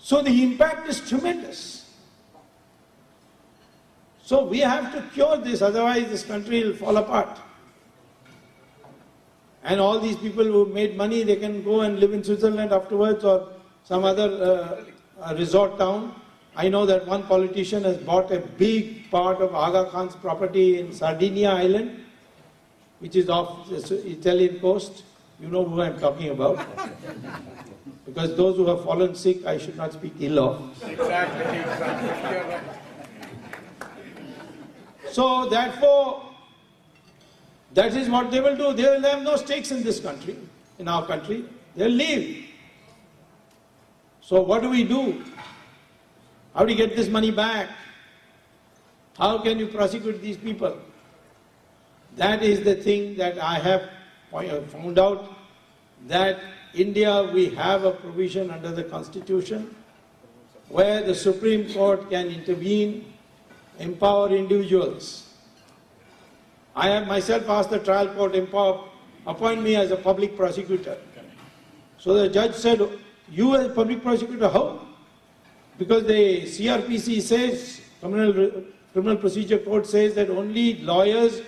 So the impact is tremendous. So we have to cure this, otherwise this country will fall apart. And all these people who made money, they can go and live in Switzerland afterwards or some other resort town. I know that one politician has bought a big part of Aga Khan's property in Sardinia Island, which is off the Italian coast. You know who I'm talking about. Because those who have fallen sick, I should not speak ill of. Exactly. You're right. So therefore, that is what they will do. They will have no stakes in this country, in our country. They will leave. So what do we do? How do you get this money back? How can you prosecute these people? That is the thing that I have found out, that India, we have a provision under the Constitution where the Supreme Court can intervene, empower individuals. I have myself asked the trial court, appoint me as a public prosecutor. So the judge said, you as a public prosecutor, how? Because the CRPC says, Criminal Procedure Code says that only lawyers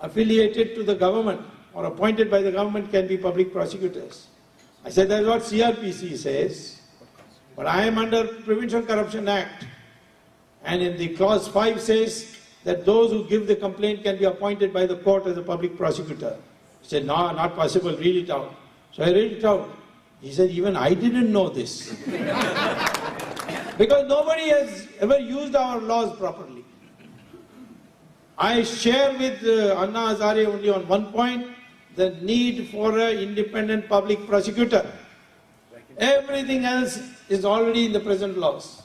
affiliated to the government or appointed by the government can be public prosecutors. I said, that's what CRPC says, but I am under Prevention Corruption Act, and in the clause 5 says that those who give the complaint can be appointed by the court as a public prosecutor. He said, no, not possible, read it out. So I read it out. He said, even I didn't know this. Because nobody has ever used our laws properly. I share with Anna Hazare only on one point, the need for an independent public prosecutor. Everything else is already in the present laws.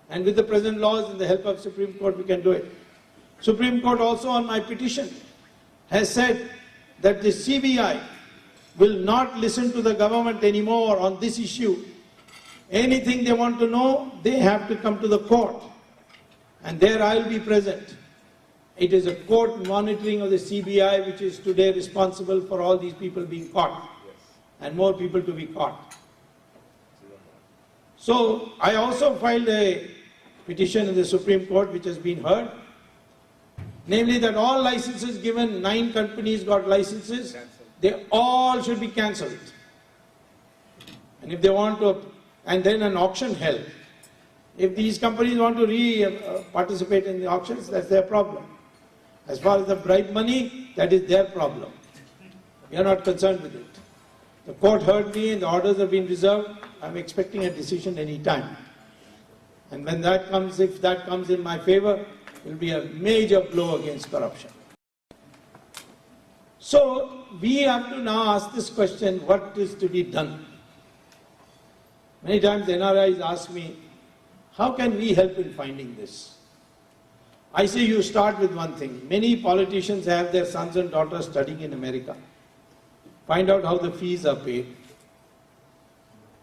And with the present laws and the help of Supreme Court, we can do it. Supreme Court also on my petition has said that the CBI will not listen to the government anymore on this issue. Anything they want to know, they have to come to the court. And there I will be present. It is a court monitoring of the CBI which is today responsible for all these people being caught. And more people to be caught. So I also filed a petition in the Supreme Court which has been heard. Namely that all licenses given, 9 companies got licenses, they all should be cancelled. And if they want to, and then an auction held. If these companies want to participate in the auctions, that's their problem. As far as the bribe money, that is their problem. We are not concerned with it. The court heard me and the orders have been reserved. I'm expecting a decision any time. And when that comes, if that comes in my favor, it will be a major blow against corruption. So we have to now ask this question, what is to be done? Many times NRIs ask me, how can we help in finding this? I say you start with one thing. Many politicians have their sons and daughters studying in America. Find out how the fees are paid.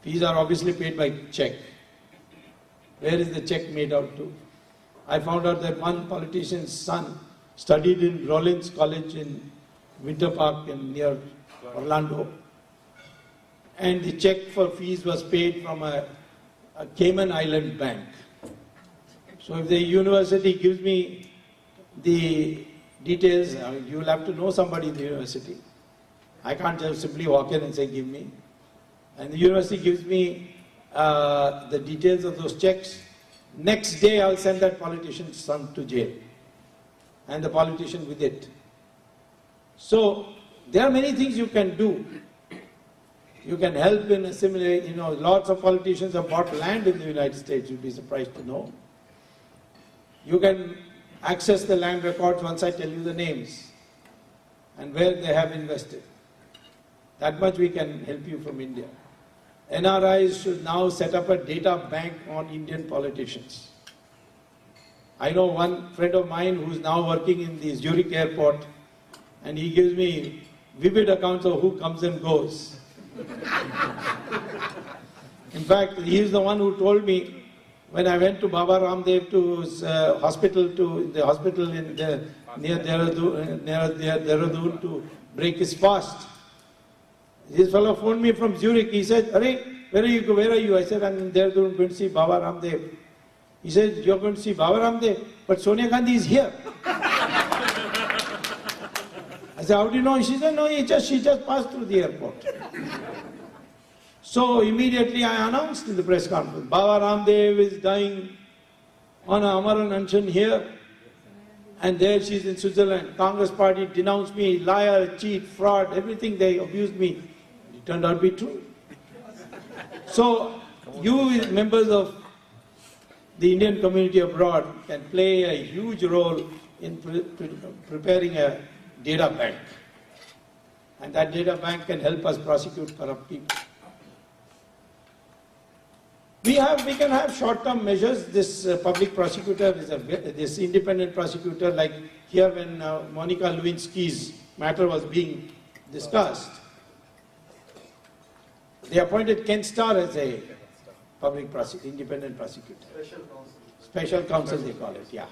Fees are obviously paid by check. Where is the check made out to? I found out that one politician's son studied in Rollins College in Winter Park near Orlando. And the check for fees was paid from a Cayman Island bank. So if the university gives me the details, you will have to know somebody in the university. I can't just simply walk in and say, give me. And the university gives me the details of those checks. Next day, I'll send that politician's son to jail. And the politician with it. So, there are many things you can do. You can help in assimilating, lots of politicians have bought land in the United States, you'll be surprised to know. You can access the land records once I tell you the names and where they have invested. That much we can help you from India. NRIs should now set up a data bank on Indian politicians. I know one friend of mine who's now working in the Zurich airport, and he gives me vivid accounts of who comes and goes. In fact, he is the one who told me when I went to Baba Ramdev to his hospital, near Dehradun to break his fast. This fellow phoned me from Zurich. He said, "Arey, where are you? I said, I'm in Dehradun going to see Baba Ramdev. He said, you're going to see Baba Ramdev, but Sonia Gandhi is here. I said, how do you know? She said, no, she just passed through the airport. So immediately I announced in the press conference, Baba Ramdev is dying on a Amaran Anshan here, and there she is in Switzerland. Congress party denounced me, liar, cheat, fraud, everything, they abused me. It turned out to be true. So you members of the Indian community abroad can play a huge role in preparing a data bank. And that data bank can help us prosecute corrupt people. We can have short-term measures. This public prosecutor is this independent prosecutor, like here when Monica Lewinsky's matter was being discussed, they appointed Ken Starr as a public prosecutor, independent prosecutor. Special counsel they call it, yeah.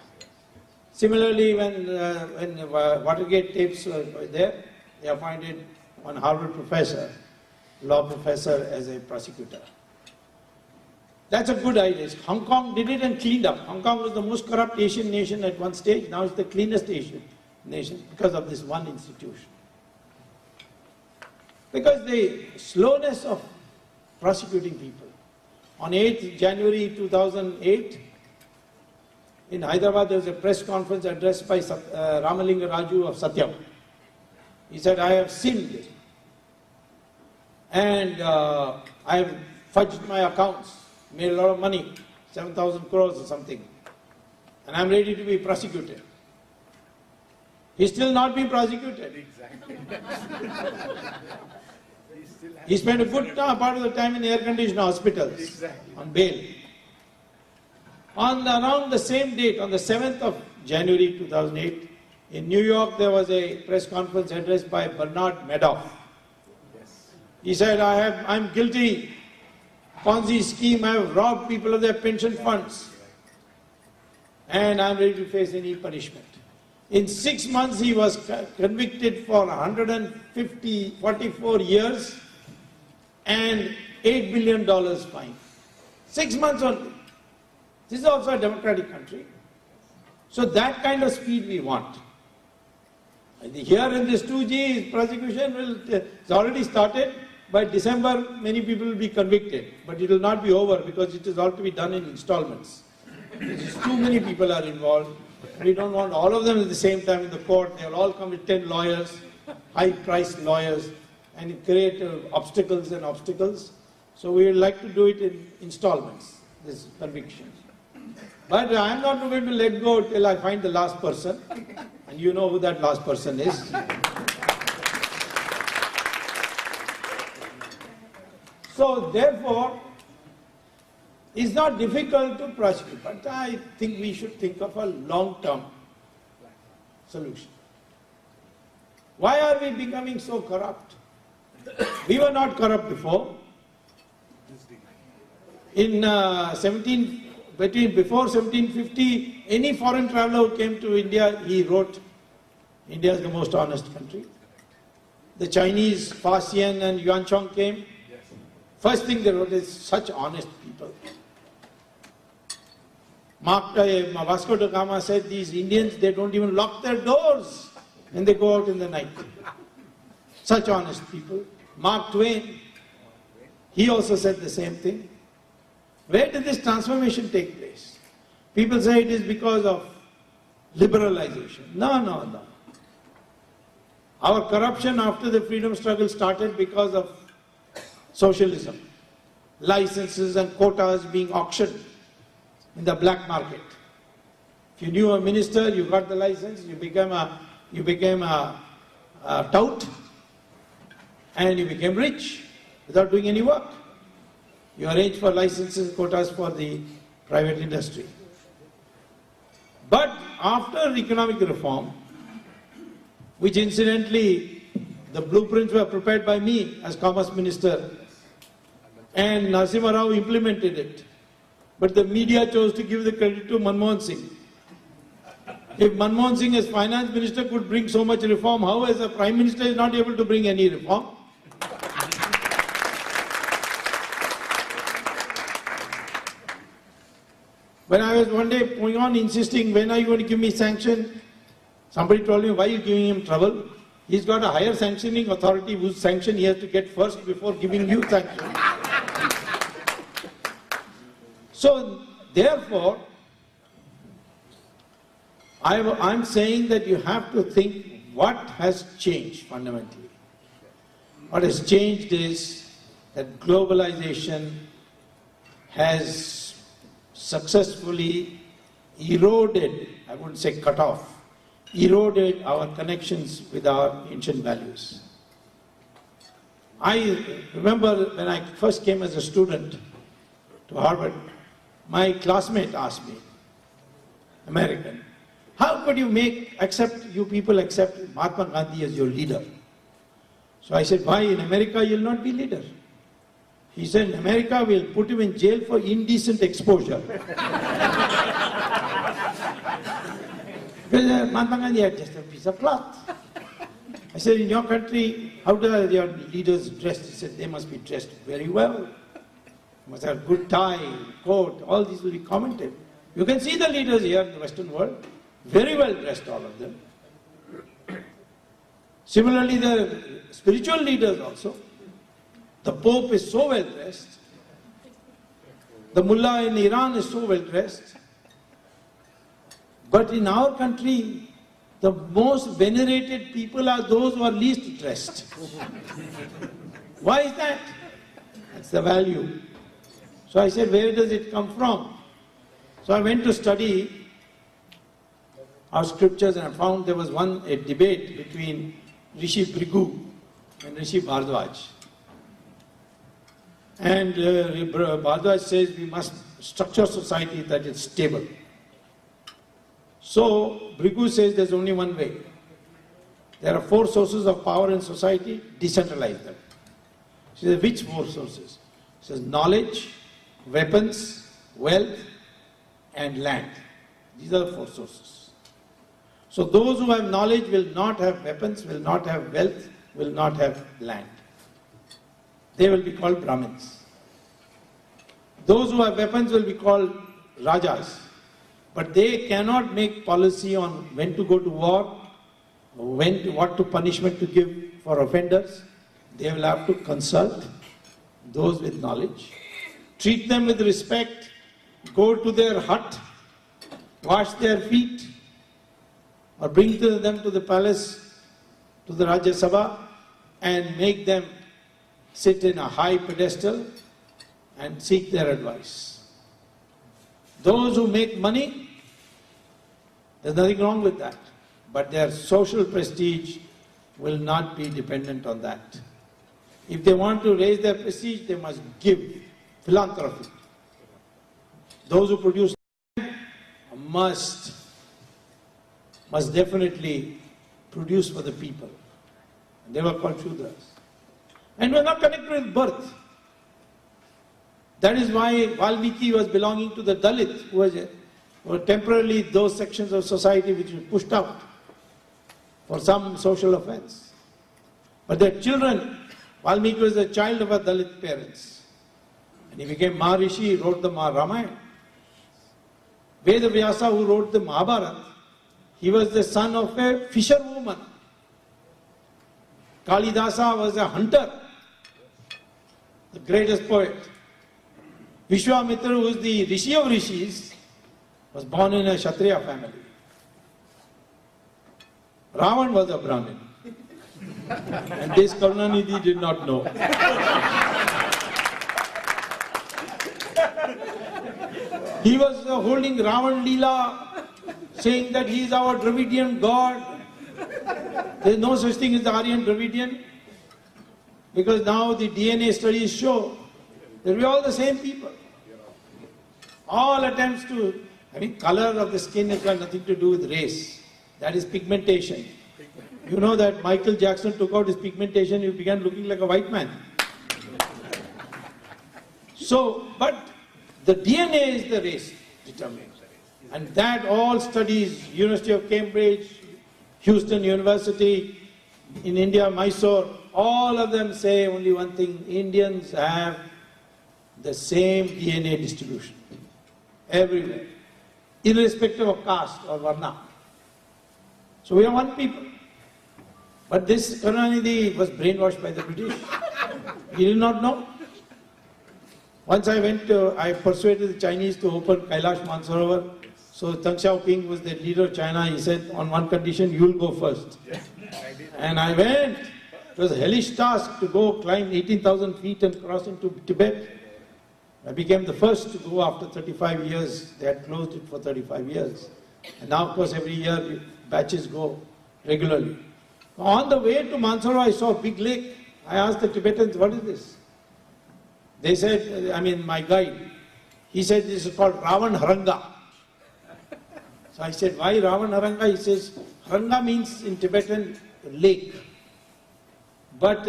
Similarly, when Watergate tapes were there, they appointed one Harvard professor, law professor, as a prosecutor. That's a good idea. Hong Kong did it and cleaned up. Hong Kong was the most corrupt Asian nation at one stage. Now it's the cleanest Asian nation because of this one institution. Because the slowness of prosecuting people. On 8th January 2008, in Hyderabad, there was a press conference addressed by Ramalinga Raju of Satyam. He said, I have sinned and I have fudged my accounts, made a lot of money, 7,000 crores or something, and I'm ready to be prosecuted. He's still not being prosecuted. Exactly. He spent a good part of the time in air-conditioned hospitals Exactly. on bail. On around the same date, on the 7th of January 2008, in New York, there was a press conference addressed by Bernard Madoff. Yes. He said, I'm guilty. Ponzi scheme, I have robbed people of their pension funds. And I'm ready to face any punishment. In 6 months, he was convicted for 44 years and $8 billion fine. 6 months only. This is also a democratic country. So that kind of speed we want. Here in this 2G, prosecution it's already started. By December, many people will be convicted. But it will not be over because it is all to be done in installments. Too many people are involved. We don't want all of them at the same time in the court. They will all come with 10 lawyers, high-priced lawyers, and create obstacles and obstacles. So we would like to do it in installments, this conviction. But I am not going to let go till I find the last person. And you know who that last person is. So therefore, it's not difficult to prosecute, but I think we should think of a long-term solution. Why are we becoming so corrupt? We were not corrupt before. Before 1750, any foreign traveler who came to India, he wrote, India is the most honest country. The Chinese, Farsian and Yuanchong came. First thing they wrote is, such honest people. Vasco da Gama said, these Indians, they don't even lock their doors when they go out in the night. Such honest people. Mark Twain, he also said the same thing. Where did this transformation take place? People say it is because of liberalization. No. Our corruption after the freedom struggle started because of socialism. Licenses and quotas being auctioned in the black market. If you knew a minister, you got the license, you became a tout, and you became rich without doing any work. You arrange for licenses and quotas for the private industry. But after economic reform, which incidentally the blueprints were prepared by me as Commerce Minister, and Narasimha Rao implemented it. But the media chose to give the credit to Manmohan Singh. If Manmohan Singh as Finance Minister could bring so much reform, how as a Prime Minister is not able to bring any reform? When I was one day going on insisting, when are you going to give me sanction? Somebody told me, why are you giving him trouble? He's got a higher sanctioning authority whose sanction he has to get first before giving you sanction. So, therefore, I'm saying that you have to think what has changed fundamentally. What has changed is that globalization has successfully eroded, I wouldn't say cut off, eroded our connections with our ancient values. I remember when I first came as a student to Harvard, my classmate asked me, American, how could you you people accept Mahatma Gandhi as your leader? So I said, why in America you'll not be leader? He said, in America we'll put him in jail for indecent exposure. Because Mahatma Gandhi had just a piece of cloth. I said, in your country, how do your leaders dress? He said, they must be dressed very well. Must have good tie, coat, all these will be commented. You can see the leaders here in the Western world, very well dressed, all of them. Similarly, the spiritual leaders also. The Pope is so well dressed. The Mullah in Iran is so well dressed. But in our country, the most venerated people are those who are least dressed. Why is that? That's the value. So I said, where does it come from? So I went to study our scriptures and I found there was a debate between Rishi Bhrigu and Rishi Bharadwaj. And Bharadwaj says we must structure society that is stable. So Bhrigu says there's only one way. There are 4 sources of power in society, decentralize them. She says, which 4 sources? She says, knowledge, weapons, wealth, and land. These are the 4 sources. So those who have knowledge will not have weapons, will not have wealth, will not have land. They will be called Brahmins. Those who have weapons will be called Rajas. But they cannot make policy on when to go to war, what punishment to give for offenders. They will have to consult those with knowledge, treat them with respect, go to their hut, wash their feet, or bring them to the palace, to the Rajya Sabha, and make them sit in a high pedestal and seek their advice. Those who make money, there's nothing wrong with that, but their social prestige will not be dependent on that. If they want to raise their prestige, they must give philanthropy. Those who produce must definitely produce for the people. They were called Shudras. And were not connected with birth. That is why Valmiki was belonging to the Dalit, who were temporarily those sections of society which were pushed out for some social offense. But their children, Valmiki was a child of a Dalit parents. And he became Maharishi, he wrote the Ramayana. Veda Vyasa, who wrote the Mahabharata, he was the son of a fisherwoman. Kalidasa was a hunter, the greatest poet. Vishwamitra, who is the Rishi of Rishis, was born in a Kshatriya family. Ravan was a Brahmin. And this Karunanidhi did not know. He was holding Ravan Leela, saying that he is our Dravidian god. There is no such thing as the Aryan Dravidian, because now the DNA studies show that we are all the same people. All attempts to, color of the skin has got nothing to do with race. That is pigmentation. You know that Michael Jackson took out his pigmentation, he began looking like a white man. So, but the DNA is the race determined. And that all studies, University of Cambridge, Houston University, in India, Mysore, all of them say only one thing: Indians have the same DNA distribution everywhere. irrespective of caste or varna. So we are one people. But this Karunanidhi was brainwashed by the British. He did not know. Once I persuaded the Chinese to open Kailash Mansarovar. So Deng Xiaoping was the leader of China. He said, on one condition, you will go first. And I went. It was a hellish task to go climb 18,000 feet and cross into Tibet. I became the first to go after 35 years. They had closed it for 35 years. And now, of course, every year batches go regularly. On the way to Mansarovar, I saw a big lake. I asked the Tibetans, what is this? They said, my guide, he said this is called Ravan Haranga. So I said, why Ravan Haranga? He says, Haranga means in Tibetan lake. But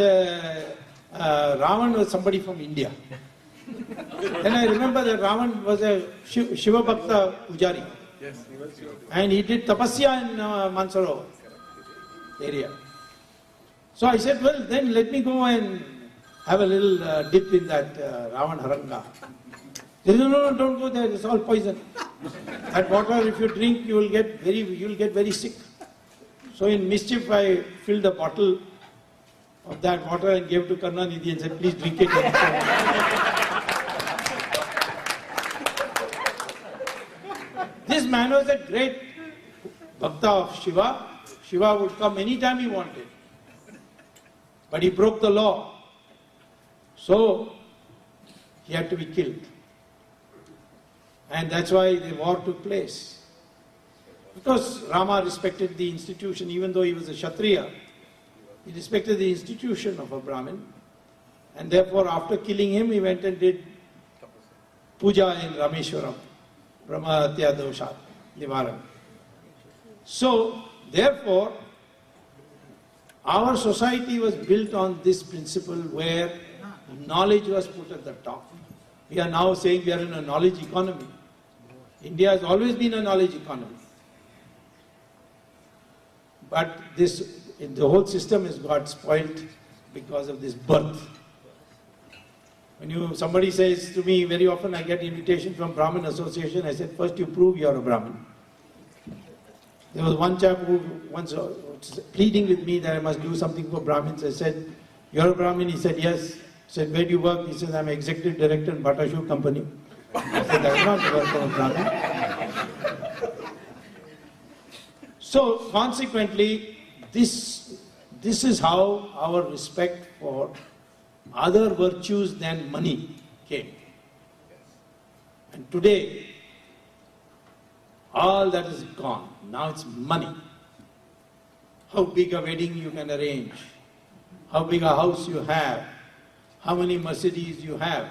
Ravan was somebody from India. Then I remember that Ravan was a Shiva Bhakta Pujari. Yes, he was Shiva. And he did tapasya in Mansarovar area. So I said, well, then let me go and have a little dip in that Ravan Haranga. They said, no, don't go there, it's all poison. That water, if you drink, you will get very sick. So in mischief, I filled a bottle of that water and gave to Karunanidhi and said, please drink it. This man was a great bhakta of Shiva. Shiva would come anytime he wanted. But he broke the law. So he had to be killed. And that's why the war took place. Because Rama respected the institution, even though he was a Kshatriya, he respected the institution of a Brahmin. And therefore, after killing him, he went and did puja in Rameshwaram, Brahmahatya Dosha Nivaran. So, therefore, our society was built on this principle where knowledge was put at the top. We are now saying we are in a knowledge economy. India has always been a knowledge economy. But the whole system has got spoilt because of this birth. When somebody says to me, very often I get invitation from Brahmin Association, I said, first you prove you are a Brahmin. There was one chap who once was pleading with me that I must do something for Brahmins. I said, you're a Brahmin? He said, yes. I said, where do you work? He said, I'm executive director in Bata Shoe Company. I said, that's not the work of a Brahmin. So, consequently, this is how our respect for other virtues than money came. And today, all that is gone. Now it's money. How big a wedding you can arrange, how big a house you have, how many Mercedes you have.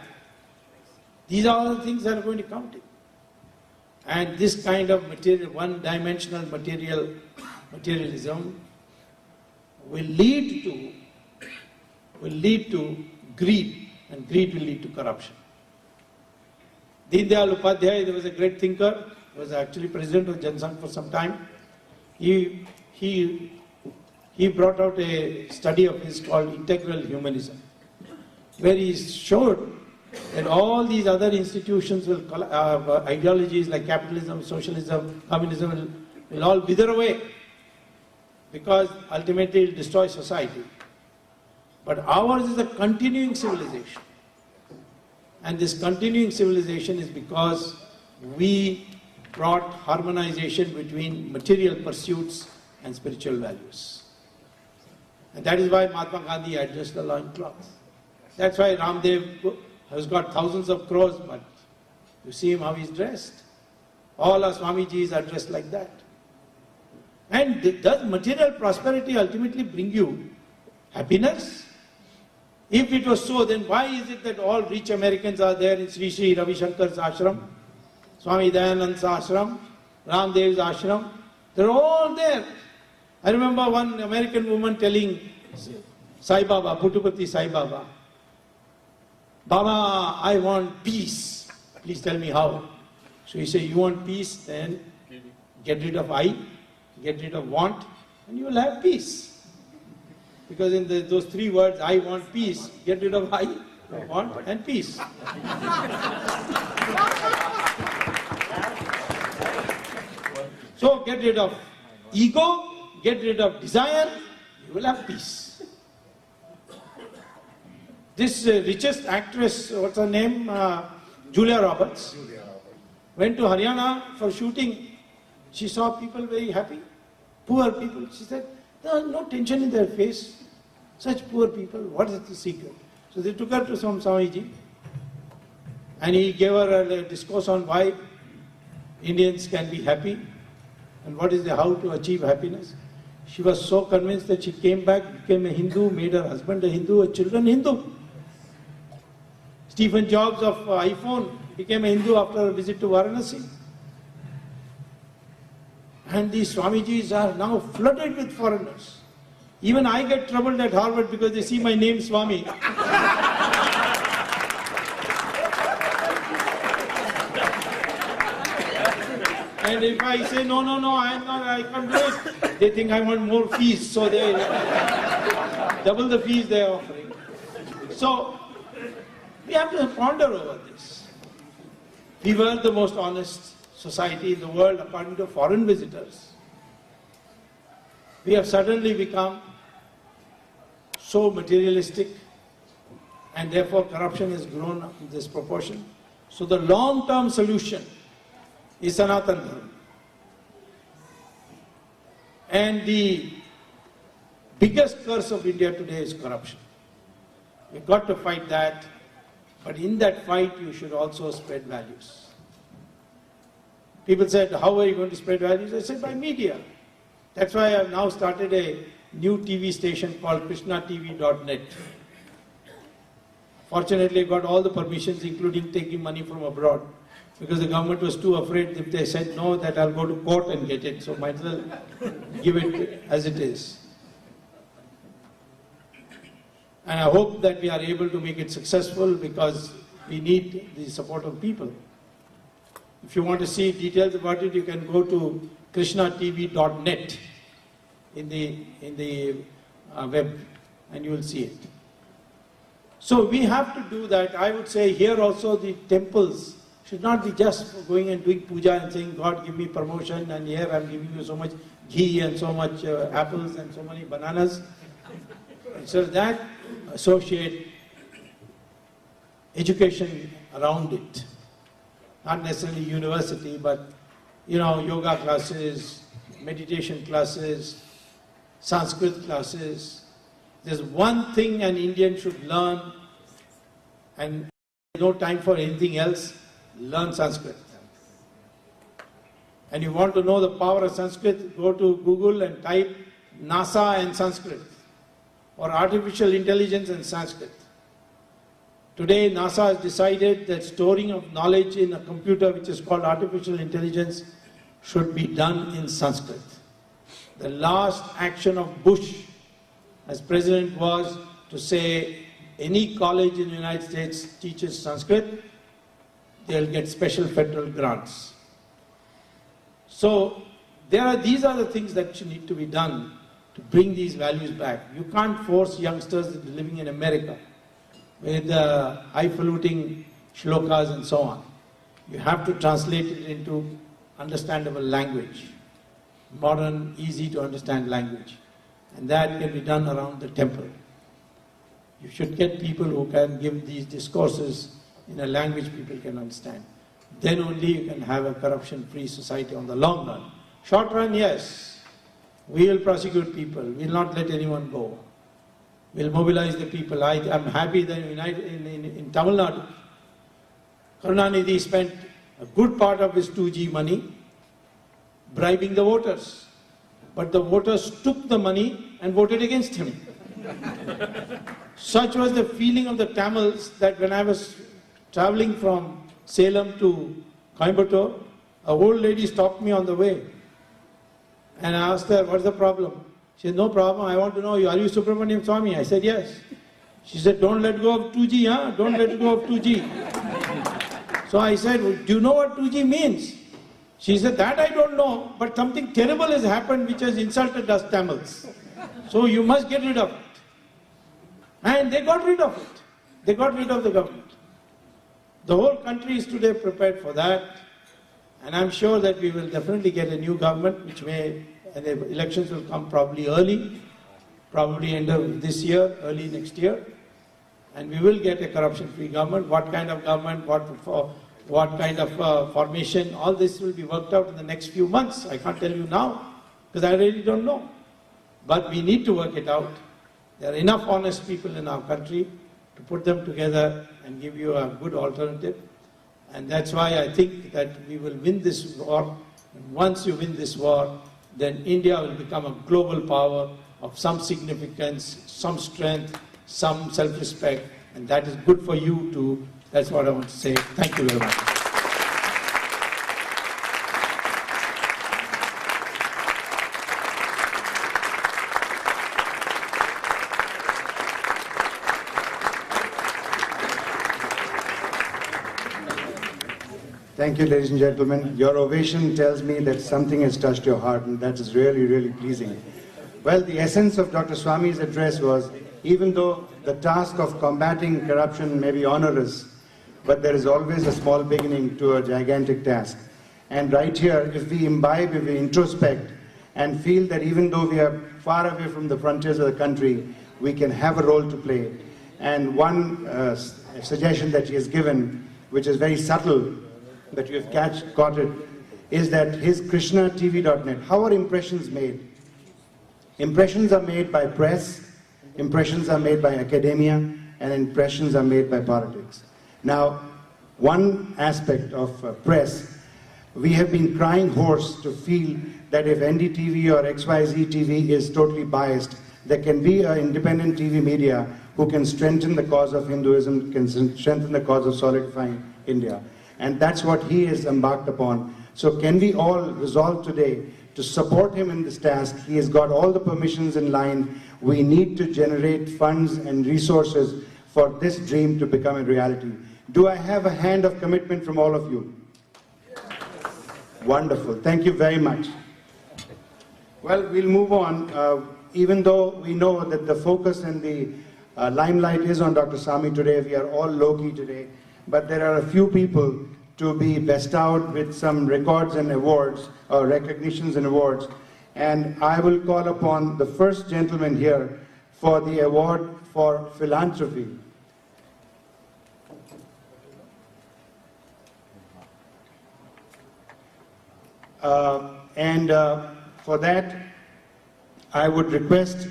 These are all the things that are going to count it. And this kind of material, one-dimensional materialism will lead to greed, and greed will lead to corruption. Deen Dayal Upadhyay, there was a great thinker, was actually president of Jansangh for some time. He brought out a study of his called integral humanism, where he showed that all these other institutions will, ideologies like capitalism, socialism, communism will all wither away, because ultimately it will destroy society. But ours is a continuing civilization. And this continuing civilization is because we brought harmonization between material pursuits and spiritual values. And that is why Mahatma Gandhi had just the loincloth. That's why Ramdev has got thousands of crores, but you see him how he's dressed. All our Swamijis are dressed like that. And does material prosperity ultimately bring you happiness? If it was so, then why is it that all rich Americans are there in Sri Sri Ravi Shankar's ashram, Swami Dayanand's ashram, Ramdev's ashram? They're all there. I remember one American woman telling Sai Baba, Puttupati Sai Baba, Baba, I want peace. Please tell me how. So he said, you want peace? Then get rid of I, get rid of want, and you will have peace. Because in those three words, I want peace, get rid of I, want, and peace. therefore get rid of ego, get rid of desire, you will have peace. This richest actress, what's her name? Julia Roberts, went to Haryana for shooting. She saw people very happy, poor people. She said, there was no tension in their face. Such poor people, what is the secret? So they took her to some Swamiji, and he gave her a discourse on why Indians can be happy and what is how to achieve happiness. She was so convinced that she came back, became a Hindu, made her husband a Hindu, her children Hindu. Stephen Jobs of iPhone became a Hindu after a visit to Varanasi. And these Swamijis are now flooded with foreigners. Even I get troubled at Harvard because they see my name Swami. And if I say, no, I can't do it, they think I want more fees, so they double the fees they are offering. So, we have to ponder over this. We were the most honest society in the world according to foreign visitors. We have suddenly become so materialistic, and therefore corruption has grown in this proportion. So the long-term solution is Sanatan dharma. And the biggest curse of India today is corruption. We've got to fight that, but in that fight you should also spread values. People said, how are you going to spread values? I said, by media. That's why I have now started a new TV station called krishnatv.net. Fortunately, I got all the permissions, including taking money from abroad, because the government was too afraid. If they said no, that I'll go to court and get it. So might as well give it as it is. And I hope that we are able to make it successful, because we need the support of people. If you want to see details about it, you can go to krishnatv.net in the web, and you will see it. So we have to do that. I would say here also the temples should not be just going and doing puja and saying, God give me promotion, and here I'm giving you so much ghee and so much apples and so many bananas. So that associate education around it. Not necessarily university, but yoga classes, meditation classes, Sanskrit classes. There's one thing an Indian should learn, and no time for anything else, learn Sanskrit. And you want to know the power of Sanskrit, go to Google and type NASA and Sanskrit, or artificial intelligence and Sanskrit. Today, NASA has decided that storing of knowledge in a computer, which is called artificial intelligence, should be done in Sanskrit. The last action of Bush as president was to say any college in the United States teaches Sanskrit, they'll get special federal grants. So these are the things that need to be done to bring these values back. You can't force youngsters living in America with highfalutin shlokas and so on. You have to translate it into understandable language, modern, easy to understand language. And that can be done around the temple. You should get people who can give these discourses in a language people can understand. Then only you can have a corruption-free society on the long run. Short run, yes. We will prosecute people. We will not let anyone go. We will mobilize the people. I am happy that in Tamil Nadu, Karunanidhi spent a good part of his 2G money bribing the voters. But the voters took the money and voted against him. Such was the feeling of the Tamils that when I was traveling from Salem to Coimbatore, a old lady stopped me on the way. And I asked her, what's the problem? She said, no problem, I want to know, are you Subramanian Swamy? I said, yes. She said, don't let go of 2G, huh? Don't let go of 2G. So I said, well, do you know what 2G means? She said, that I don't know, but something terrible has happened which has insulted us Tamils. So you must get rid of it. And they got rid of it. They got rid of the government. The whole country is today prepared for that. And I'm sure that we will definitely get a new government, which may, and the elections will come probably early, probably end of this year, early next year. And we will get a corruption-free government. What kind of government, what kind of formation, all this will be worked out in the next few months. I can't tell you now, because I really don't know. But we need to work it out. There are enough honest people in our country to put them together and give you a good alternative. And that's why I think that we will win this war. And once you win this war, then India will become a global power of some significance, some strength, some self-respect, and that is good for you too. That's what I want to say. Thank you very much. Thank you, ladies and gentlemen. Your ovation tells me that something has touched your heart, and that is really, really pleasing. Well, the essence of Dr. Swamy's address was, even though the task of combating corruption may be onerous, but there is always a small beginning to a gigantic task. And right here, if we imbibe, if we introspect, and feel that even though we are far away from the frontiers of the country, we can have a role to play. And one suggestion that he has given, which is very subtle, but you have caught it, is that his KrishnaTV.net, how are impressions made? Impressions are made by press, impressions are made by academia, and impressions are made by politics. Now, one aspect of press, we have been crying hoarse to feel that if NDTV or XYZ TV is totally biased, there can be an independent TV media who can strengthen the cause of Hinduism, can strengthen the cause of solidifying India. And that's what he is embarked upon. So can we all resolve today to support him in this task? He has got all the permissions in line. We need to generate funds and resources for this dream to become a reality. Do I have a hand of commitment from all of you? Wonderful. Thank you very much. Well, we'll move on. Even though we know that the focus and the limelight is on Dr. Swamy today, we are all low-key today, but there are a few people to be bestowed with some records and awards, or recognitions and awards. And I will call upon the first gentleman here for the award for philanthropy. For that, I would request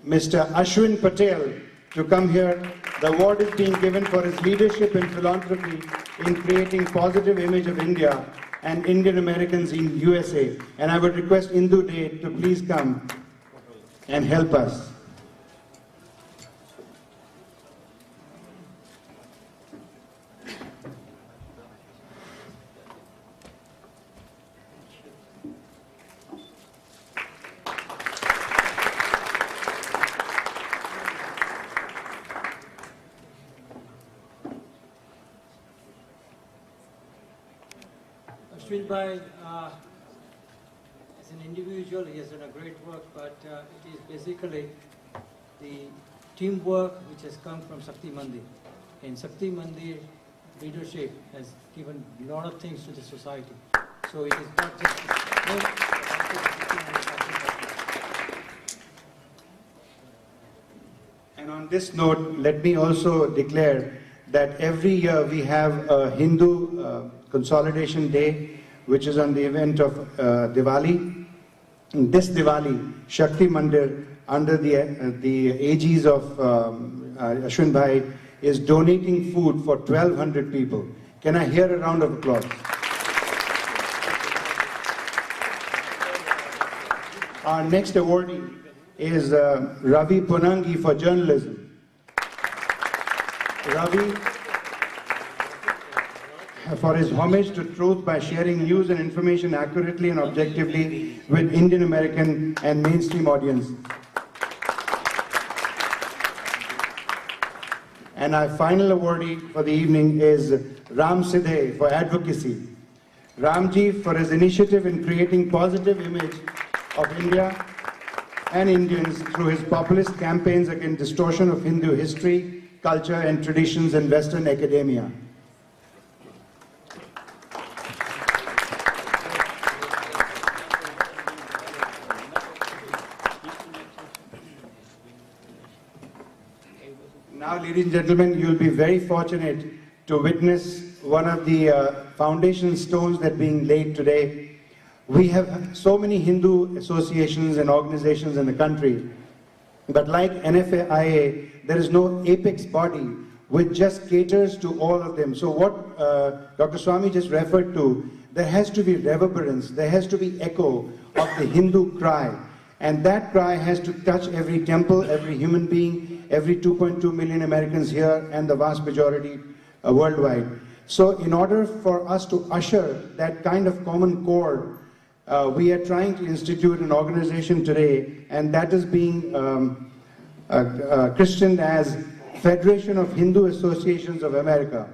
Mr. Ashwin Patel to come here. The award is being given for his leadership in philanthropy in creating positive image of India and Indian Americans in USA. And I would request Indu Day to please come and help us. Ashwin Bhai, as an individual, he has done a great work, but it is basically the teamwork which has come from Shakti Mandir. In Shakti Mandir, leadership has given a lot of things to the society. So it is not just... And on this note, let me also declare that every year we have a Hindu Consolidation Day, which is on the event of Diwali. In this Diwali, Shakti Mandir, under the aegis of Ashwin Bhai, is donating food for 1,200 people. Can I hear a round of applause? Our next awardee is Ravi Punangi for journalism. Ravi, for his homage to truth by sharing news and information accurately and objectively with Indian American and mainstream audience. And our final awardee for the evening is Ram Sidhe for advocacy. Ramji for his initiative in creating positive image of India and Indians through his populist campaigns against distortion of Hindu history, culture and traditions in Western academia. ladies and gentlemen, you'll be very fortunate to witness one of the foundation stones that are being laid today. We have so many Hindu associations and organizations in the country, but like NFIA, there is no apex body which just caters to all of them. So what Dr. Swamy just referred to, there has to be reverberance, there has to be echo of the Hindu cry. And that cry has to touch every temple, every human being, every 2.2 million Americans here and the vast majority worldwide. So in order for us to usher that kind of common chord, we are trying to institute an organization today, and that is being christened as Federation of Hindu Associations of America,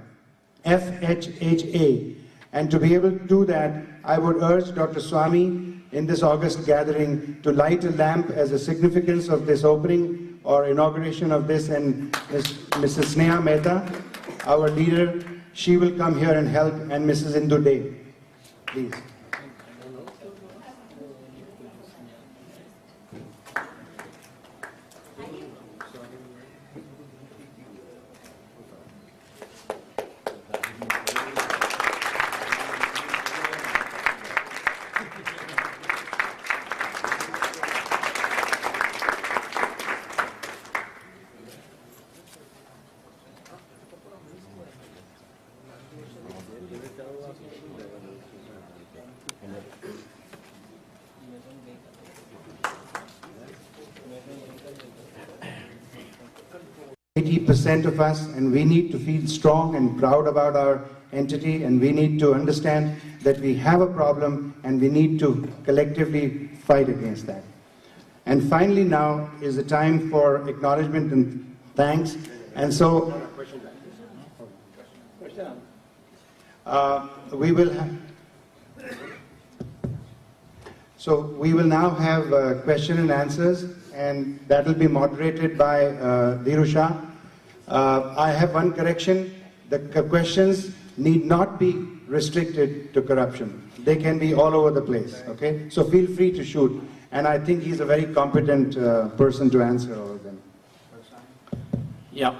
FHHA. And to be able to do that, I would urge Dr. Swamy in this August gathering to light a lamp as a significance of this opening or inauguration of this, and Mrs. Sneha Mehta, our leader, she will come here and help, and Mrs. Indu Day, please. 80% of us, and we need to feel strong and proud about our entity, and we need to understand that we have a problem and we need to collectively fight against that. And finally now is the time for acknowledgement and thanks. And so we will now have question and answers, and that will be moderated by Dhiru Shah. I have one correction. The questions need not be restricted to corruption. They can be all over the place, okay? So feel free to shoot. And I think he's a very competent person to answer all of them. Yeah.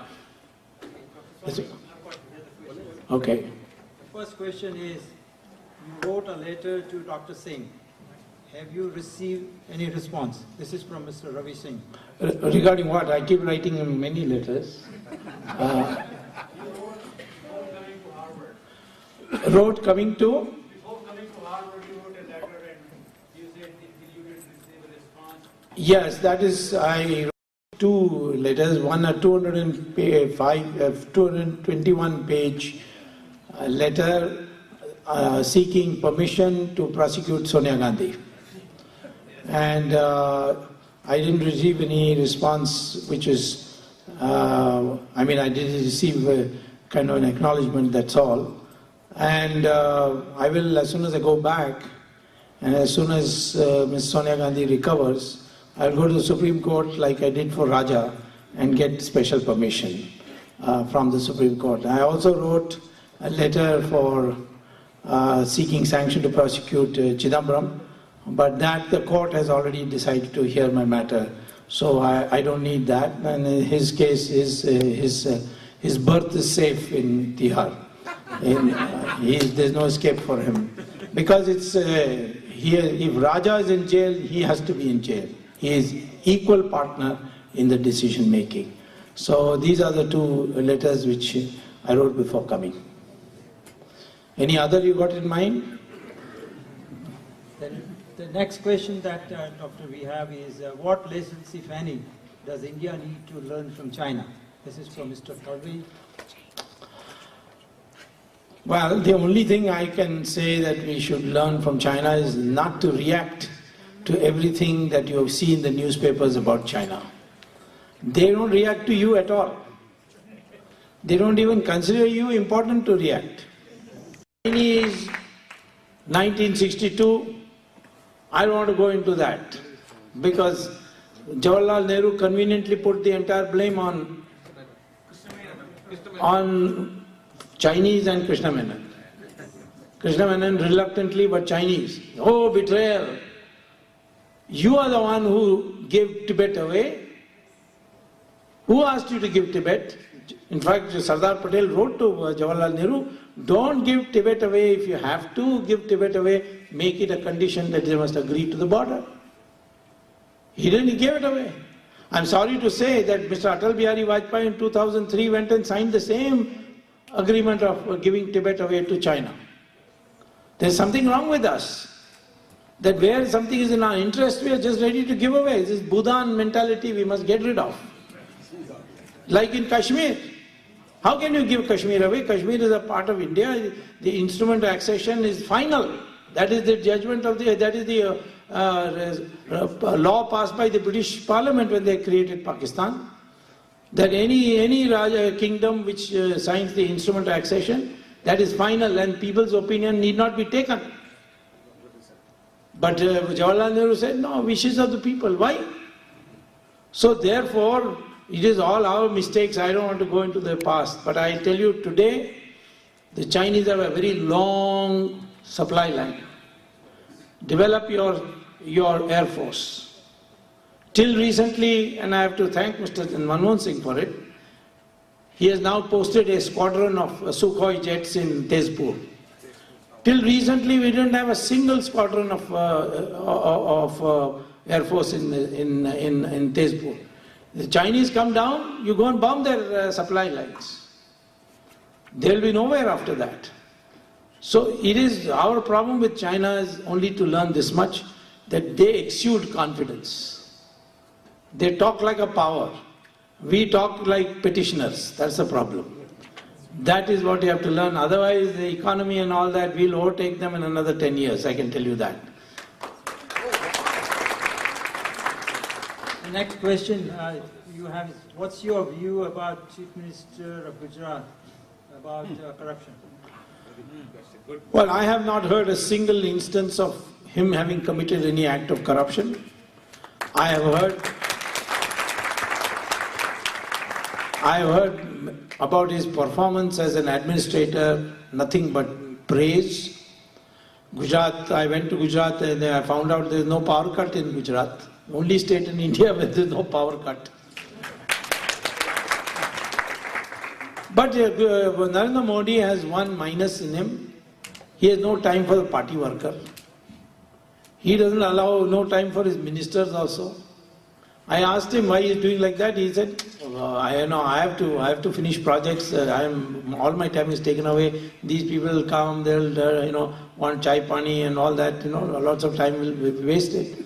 Okay. The first question is, you wrote a letter to Dr. Singh. Have you received any response? This is from Mr. Ravi Singh. Regarding what? I keep writing him many letters. Wrote coming to? Before coming to Harvard, you wrote a letter and you said you didn't receive a response. Yes, that is, I wrote two letters. One a 221 page letter seeking permission to prosecute Sonia Gandhi. And I didn't receive any response, which is, I did receive a kind of an acknowledgement, that's all. And I will, as soon as I go back, and as soon as Ms. Sonia Gandhi recovers, I'll go to the Supreme Court like I did for Raja and get special permission from the Supreme Court. I also wrote a letter for seeking sanction to prosecute Chidambaram, but that the court has already decided to hear my matter, so I don't need that. And in his case, his birth is safe in Tihar. There's no escape for him, because it's here. If Raja is in jail, he has to be in jail. He is equal partner in the decision making. So these are the two letters which I wrote before coming. Any other you got in mind? The next question that, Doctor, we have is, what lessons, if any, does India need to learn from China? This is from Mr. Talvi. Well, the only thing I can say that we should learn from China is not to react to everything that you see in the newspapers about China. They don't react to you at all. They don't even consider you important to react. Chinese, 1962, I don't want to go into that, because Jawaharlal Nehru conveniently put the entire blame on Chinese and Krishna Menon. Krishna Menon reluctantly, but Chinese. Oh, betrayal. You are the one who gave Tibet away. Who asked you to give Tibet? In fact, Sardar Patel wrote to Jawaharlal Nehru, don't give Tibet away. If you have to give Tibet away, make it a condition that they must agree to the border. He didn't, he gave it away. I'm sorry to say that Mr. Atal Bihari Vajpayee in 2003 went and signed the same agreement of giving Tibet away to China. There's something wrong with us. That where something is in our interest, we are just ready to give away. This Buddhan mentality we must get rid of. Like in Kashmir. How can you give Kashmir away? Kashmir is a part of India. The instrument of accession is final. That is the judgment of the, that is the law passed by the British Parliament when they created Pakistan. That any Raja kingdom which signs the instrument of accession, that is final and people's opinion need not be taken. But Jawaharlal Nehru said, no, wishes of the people. Why? So therefore, it is all our mistakes. I don't want to go into the past. But I tell you today, the Chinese have a very long supply line. Develop your Air Force. Till recently, and I have to thank Mr. Manmohan Singh for it, he has now posted a squadron of Sukhoi jets in Tezpur. Till recently, we didn't have a single squadron of Air Force in Tezpur. The Chinese come down, you go and bomb their supply lines. They will be nowhere after that. So it is our problem with China is only to learn this much, that they exude confidence. They talk like a power. We talk like petitioners. That's the problem. That is what you have to learn. Otherwise, the economy and all that, we'll overtake them in another 10 years, I can tell you that. The next question you have is, what's your view about Chief Minister of Gujarat about corruption? Well, I have not heard a single instance of him having committed any act of corruption. I have heard about his performance as an administrator, nothing but praise. Gujarat, I went to Gujarat and I found out there is no power cut in Gujarat. Only state in India where there is no power cut. But Narendra Modi has one minus in him. He has no time for the party worker. He doesn't allow no time for his ministers also. I asked him why he is doing like that. He said, I have to finish projects. All my time is taken away. These people will come, they'll want chai pani and all that. Lots of time will be wasted.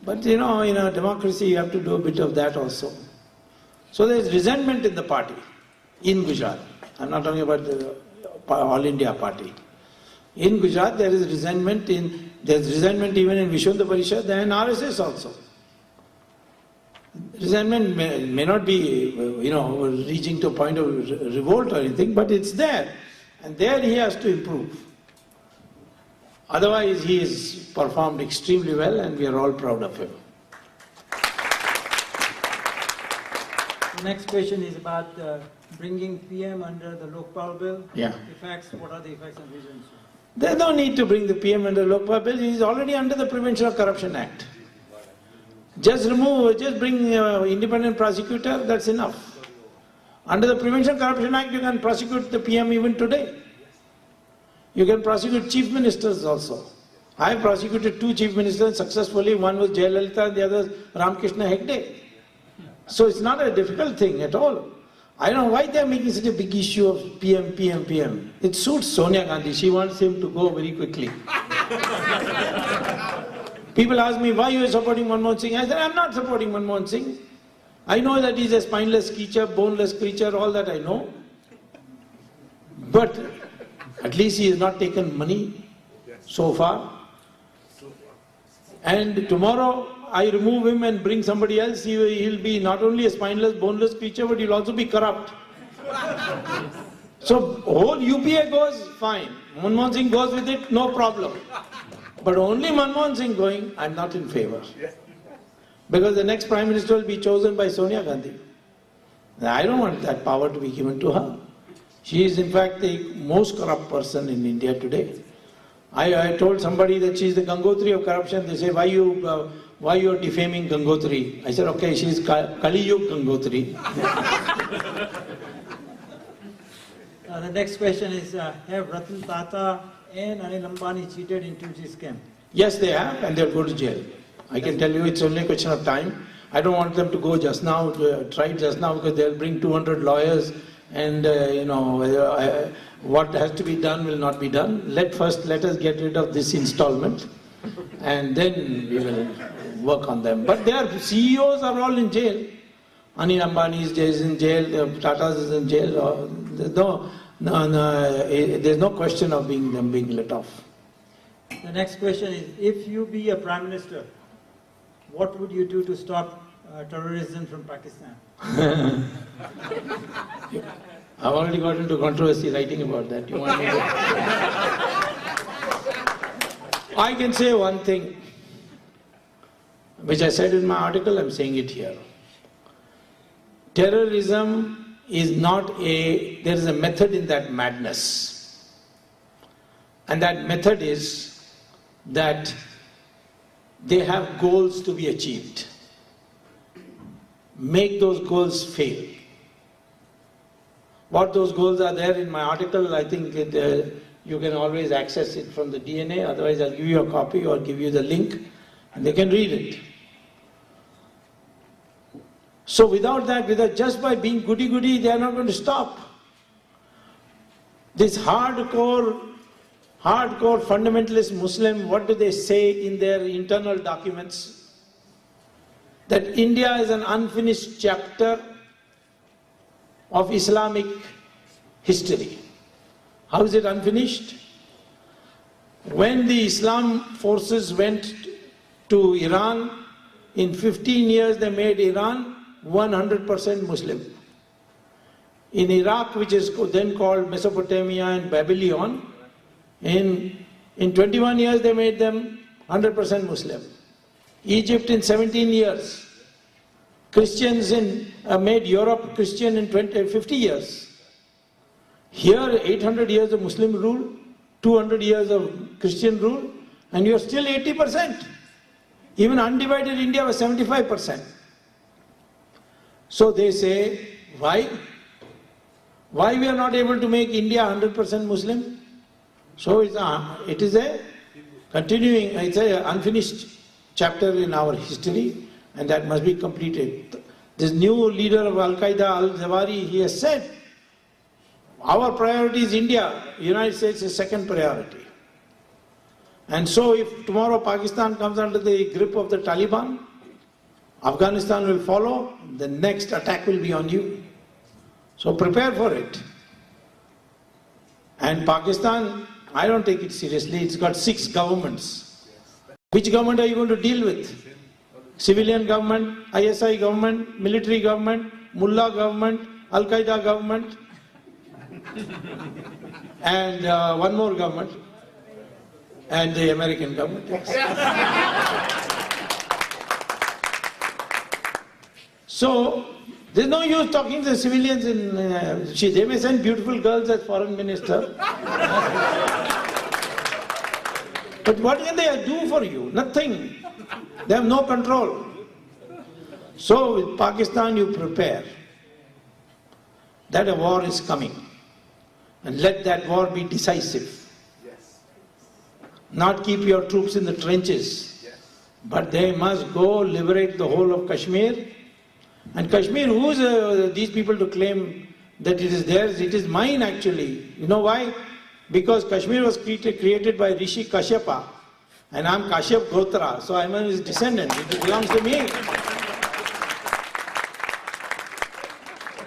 But in a democracy, you have to do a bit of that also. So there is resentment in the party, in Gujarat. I'm not talking about the All India party. In Gujarat, there is resentment. There's resentment even in Vishwa Parishad and RSS also. Resentment may not be, reaching to a point of revolt or anything, but it's there. And there he has to improve. Otherwise, he has performed extremely well and we are all proud of him. The next question is about bringing PM under the Lokpal bill. Yeah. Effects, what are the effects and reasons? There's no need to bring the PM under Lokpal bill. He is already under the Prevention of Corruption Act. Just bring independent prosecutor, that's enough. Under the Prevention of Corruption Act, you can prosecute the PM even today. You can prosecute chief ministers also. I have prosecuted 2 chief ministers successfully. One was Jayalalitha and the other Ramakrishna Hegde. So it's not a difficult thing at all. I don't know why they are making such a big issue of PM. It suits Sonia Gandhi. She wants him to go very quickly. People ask me, why you are supporting Manmohan Singh? I said, I'm not supporting Manmohan Singh. I know that he's a spineless creature, boneless creature, all that I know. But at least he has not taken money so far. And tomorrow I remove him and bring somebody else, he'll be not only a spineless, boneless creature, but he'll also be corrupt. So whole UPA goes, fine. Manmohan Singh goes with it, no problem. But only Manmohan Singh going, I'm not in favor. Because the next Prime Minister will be chosen by Sonia Gandhi. I don't want that power to be given to her. She is in fact the most corrupt person in India today. I told somebody that she is the Gangotri of corruption. They say, why you are defaming Gangotri? I said, okay, she is Kali Yug Gangotri. The next question is, have Ratan Tata and Anil Ambani cheated in 2G scam? Yes, they have, and they'll go to jail. I can tell you it's only a question of time. I don't want them to go just now, try just now, because they'll bring 200 lawyers and, what has to be done will not be done. Let us get rid of this installment and then we will work on them. But their CEOs are all in jail. Anil Ambani is in jail, Tata's is in jail. There's no question of them being let off. The next question is, if you be a Prime Minister, what would you do to stop terrorism from Pakistan? I've already got into controversy writing about that. You want me to? I can say one thing, which I said in my article, I'm saying it here. Terrorism is not there is a method in that madness. And that method is that they have goals to be achieved. Make those goals fail. What those goals are there in my article, I think you can always access it from the DNA, otherwise I'll give you a copy or give you the link and they can read it. So without that, just by being goody-goody, they are not going to stop. This hardcore fundamentalist Muslim, what do they say in their internal documents? That India is an unfinished chapter of Islamic history. How is it unfinished? When the Islam forces went to Iran, in 15 years they made Iran 100% Muslim. In Iraq, which is then called Mesopotamia and Babylon, in 21 years they made them 100% Muslim. Egypt in 17 years. Christians made Europe Christian in 50 years. Here 800 years of Muslim rule, 200 years of Christian rule, and you're still 80%. Even undivided India was 75%. So they say, why? Why we are not able to make India 100% Muslim? So it is a continuing, it's an unfinished chapter in our history, and that must be completed. This new leader of Al-Qaeda, Al-Zawahiri, he has said, our priority is India, United States is second priority. And so if tomorrow Pakistan comes under the grip of the Taliban, Afghanistan will follow, the next attack will be on you. So prepare for it. And Pakistan, I don't take it seriously, it's got 6 governments. Which government are you going to deal with? Civilian government, ISI government, military government, mullah government, Al-Qaeda government, and one more government, and the American government. Yes. So, there's no use talking to the civilians they may send beautiful girls as foreign minister. But what can they do for you? Nothing. They have no control. So with Pakistan you prepare that a war is coming. And let that war be decisive. Not keep your troops in the trenches. But they must go liberate the whole of Kashmir. And Kashmir, who is these people to claim that it is theirs? It is mine actually. You know why? Because Kashmir was created by Rishi Kashyapa. And I'm Kashyap Gotra, so I'm his descendant. It belongs to me.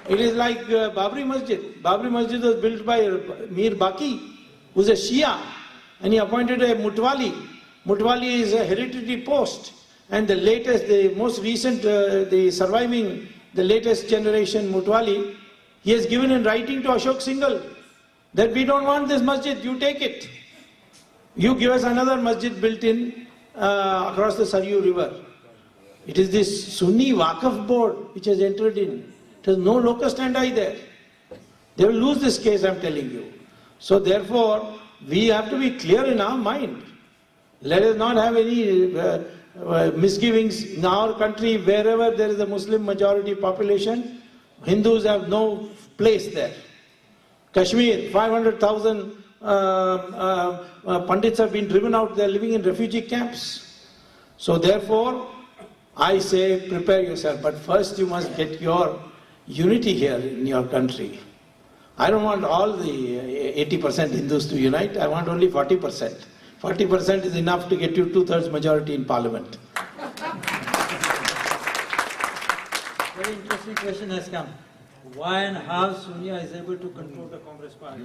It is like Babri Masjid. Babri Masjid was built by Mir Baki, who's a Shia. And he appointed a Mutwali. Mutwali is a hereditary post. And the latest, the most recent, the surviving, the latest generation Mutwali, he has given in writing to Ashok Singhal that we don't want this masjid, you take it. You give us another masjid built in across the Saryu river. It is this Sunni Waqf board which has entered in. There is no locus standi there. They will lose this case, I am telling you. So therefore, we have to be clear in our mind. Let us not have any misgivings in our country. Wherever there is a Muslim majority population, Hindus have no place there. Kashmir, 500,000 Pandits have been driven out, they are living in refugee camps. So therefore, I say prepare yourself, but first you must get your unity here in your country. I don't want all the 80% Hindus to unite, I want only 40%. 40% is enough to get you 2/3 majority in parliament. Very interesting question has come. Why and how Sonia is able to control the Congress party?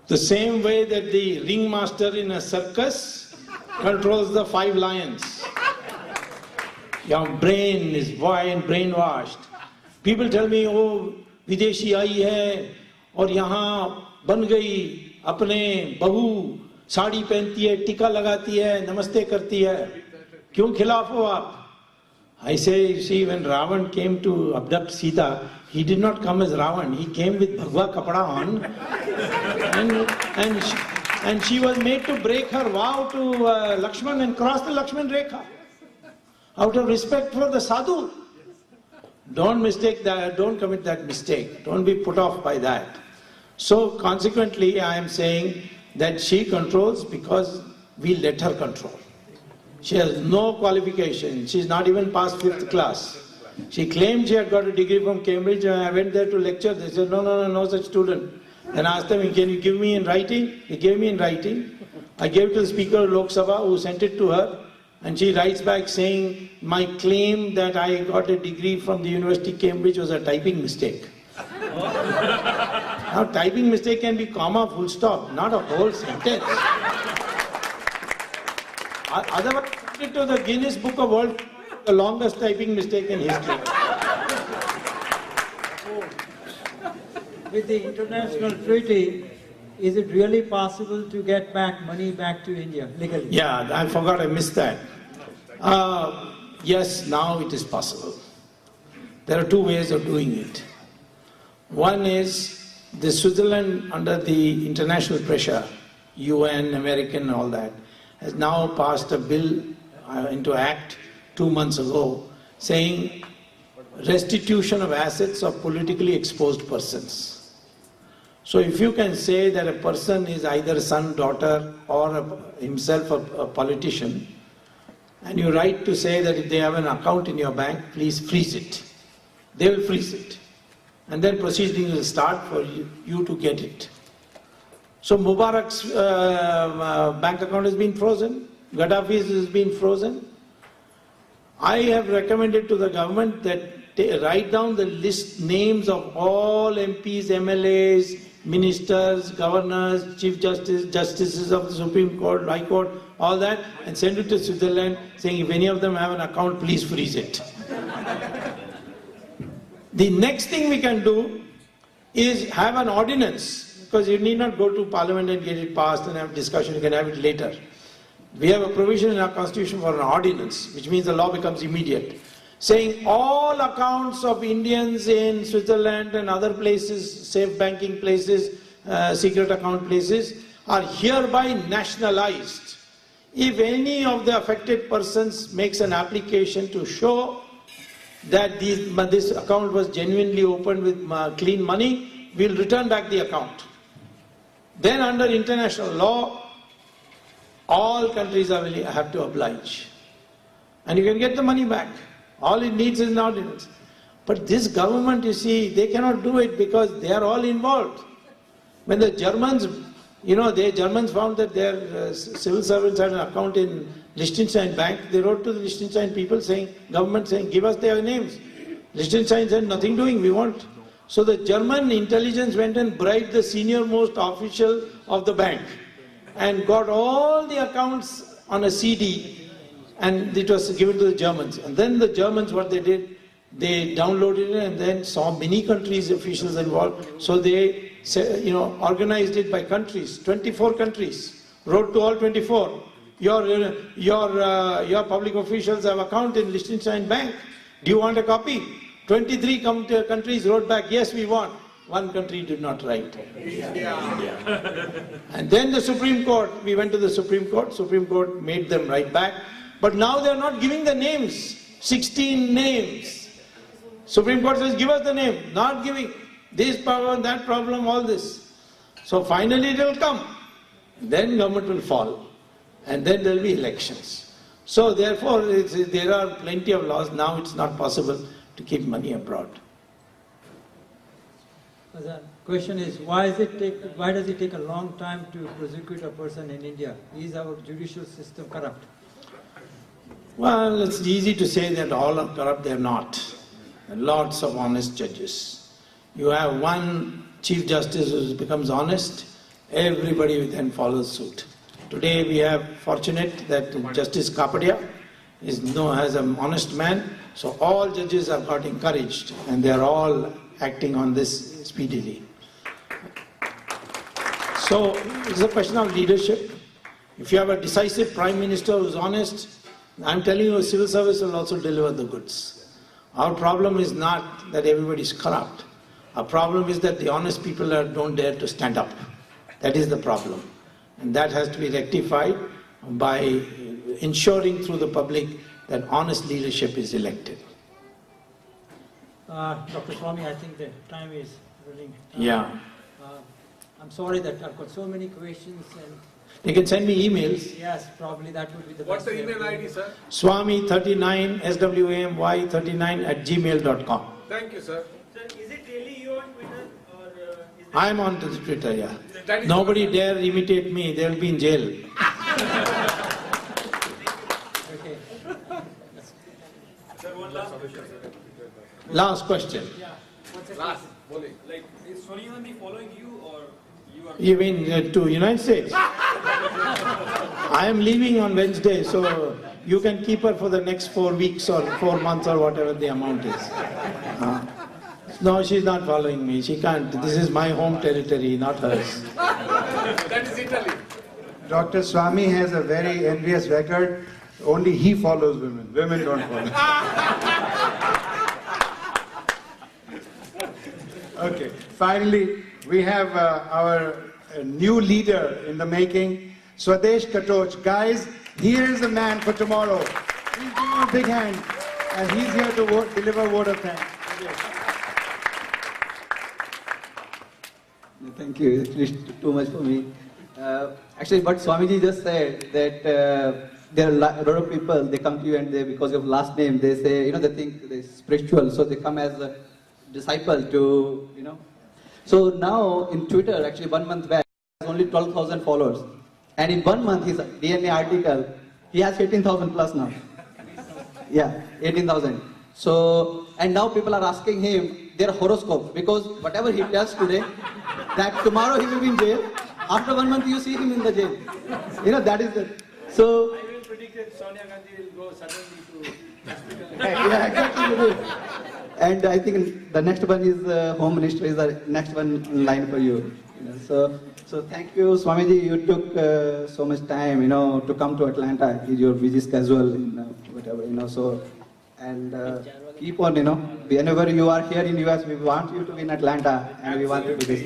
The same way that the ringmaster in a circus controls the 5 lions. Your brain is brainwashed. People tell me, oh, विदेशी आई है और यहाँ बन गई, अपने बहू साड़ी पहनती है, टीका लगाती है, नमस्ते करती है, क्यों खिलाफ हो आप? I say, you see, when Ravan came to abduct Sita, he did not come as Ravan, he came with Bhagwa kapda on, and she was made to break her vow to Lakshman and cross the Lakshman Rekha out of respect for the sadhu. Don't mistake that, don't commit that mistake, don't be put off by that. So consequently, I am saying that she controls because we let her control. She has no qualification. She is not even past 5th class. She claimed she had got a degree from Cambridge, and I went there to lecture. They said, no such student. Then I asked them, can you give me in writing? They gave me in writing. I gave it to the Speaker of Lok Sabha, who sent it to her, and she writes back saying, my claim that I got a degree from the University of Cambridge was a typing mistake. Now, typing mistake can be comma, full stop, not a whole sentence. Otherwise, put it to the Guinness Book of World, the longest typing mistake in history. With the international treaty, is it really possible to get money back to India legally? Yeah, I forgot, I missed that. Yes, now it is possible. There are 2 ways of doing it. One is the Switzerland, under the international pressure, UN, American, all that, has now passed a bill into act 2 months ago saying restitution of assets of politically exposed persons. So if you can say that a person is either son, daughter, or himself a politician, and you write to say that if they have an account in your bank, please freeze it. They will freeze it. And then proceedings will start for you to get it. So Mubarak's bank account has been frozen, Gaddafi's has been frozen. I have recommended to the government that write down the list names of all MPs, MLAs, ministers, governors, chief justices of the Supreme Court, High Court, all that, and send it to Switzerland saying if any of them have an account, please freeze it. The next thing we can do is have an ordinance, because you need not go to Parliament and get it passed and have discussion, you can have it later. We have a provision in our constitution for an ordinance, which means the law becomes immediate, saying all accounts of Indians in Switzerland and other places, safe banking places, secret account places, are hereby nationalized. If any of the affected persons makes an application to show that this account was genuinely opened with clean money, we will return back the account. Then under international law, all countries have to oblige. And you can get the money back. All it needs is an ordinance. But this government, you see, they cannot do it because they are all involved. When the Germans, Germans found that their civil servants had an account in Liechtenstein Bank, they wrote to the Liechtenstein people government saying, give us their names. Liechtenstein said, nothing doing, we want. So the German intelligence went and bribed the senior most official of the bank and got all the accounts on a CD, and it was given to the Germans. And then the Germans, what they did, they downloaded it and then saw many countries' officials involved. So they, organized it by countries, 24 countries, wrote to all 24. Your public officials have account in Liechtenstein Bank. Do you want a copy? 23 countries wrote back, yes, we want. One country did not write. India. And then the Supreme Court, we went to the Supreme Court made them write back. But now they are not giving the names, 16 names. Supreme Court says, give us the name, not giving. this problem, that problem, all this. So finally it will come. Then government will fall. And then there will be elections. So therefore, there are plenty of laws. Now it's not possible to keep money abroad. The question is, why does it take a long time to prosecute a person in India? Is our judicial system corrupt? Well, it's easy to say that all are corrupt. They're not. There are lots of honest judges. You have one Chief Justice who becomes honest, everybody then follows suit. Today we have fortunate that Justice Kapadia has an honest man, so all judges have got encouraged and they are all acting on this speedily. So it's a question of leadership. If you have a decisive Prime Minister who is honest, I'm telling you, civil service will also deliver the goods. Our problem is not that everybody is corrupt. Our problem is that the honest people don't dare to stand up. That is the problem. And that has to be rectified by ensuring through the public that honest leadership is elected. Dr. Swamy, I think the time is running. Yeah. I'm sorry that I've got so many questions. And They can send me emails. yes, probably that would be the What's best the way of email doing ID, it. sir? Swamy39, swamy39@gmail.com. Thank you, sir. Sir, is it really you on Twitter or is I am on to the Twitter, yeah. That is Nobody dare imitate me, they will be in jail. Okay. Sir, one last question. Last question. Yeah. What's the Last, bole. Like, is Soniyandi following you or you are? You mean to United States? I am leaving on Wednesday, so you can keep her for the next 4 weeks or 4 months or whatever the amount is. No, she's not following me. She can't. This is my home territory, not hers. That is Italy. Dr. Swamy has a very envious record. Only he follows women. Women don't follow. Okay. Finally, we have our new leader in the making, Swadesh Katoch. Guys, here is the man for tomorrow. Please give him a big hand. And he's here to deliver word of thanks. Thank you. It's too much for me. Actually, what Swamiji just said, that there are a lot of people, they come to you and they, because of last name, they say, they think they're spiritual, so they come as a disciple to, So now in Twitter, actually 1 month back, he has only 12,000 followers. And in 1 month, his DNA article, he has 18,000 plus now. Yeah, 18,000. So, and now people are asking him their horoscope, because whatever he tells today, that tomorrow he will be in jail. After 1 month, you see him in the jail. That is the. So. I will predict that Sonia Gandhi will go suddenly to hospital. Yeah, exactly. And I think the next one is Home Minister is the next one in line for you. So thank you, Swamiji. You took so much time, to come to Atlanta. Your busy schedule, whatever, So, and keep on, whenever you are here in US, we want you to be in Atlanta, and we want you to be this,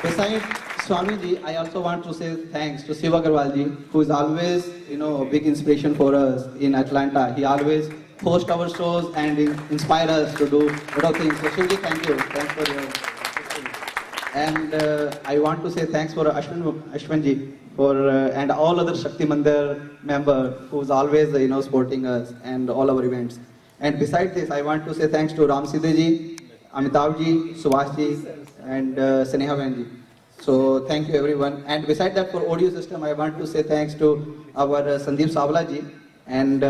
Besides Swamiji, I also want to say thanks to Siva Agarwalji, who is always, a big inspiration for us in Atlanta. He always hosts our shows and inspire us to do a lot of things. So Shivji, thank you. Thanks for your And I want to say thanks for Ashwanji and all other Shakti Mandir member who's always, supporting us and all our events. And besides this, I want to say thanks to Ram Siddheji, Amitabhji, Subhashji, and Sneha Benji. So thank you everyone. And besides that, for audio system, I want to say thanks to our Sandeep Savlaji and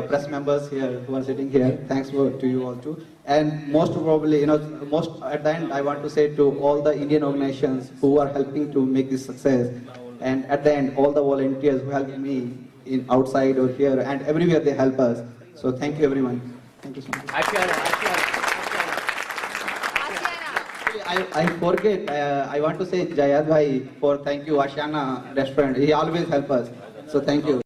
press members here who are sitting here. Thanks to you all too. And most probably, most at the end, I want to say to all the Indian organizations who are helping to make this success. And at the end, all the volunteers who helped me in outside or here and everywhere they help us. So thank you everyone. Thank you so much. I forget, I want to say Jayad Bhai for thank you, Ashiana restaurant. He always help us. So thank you.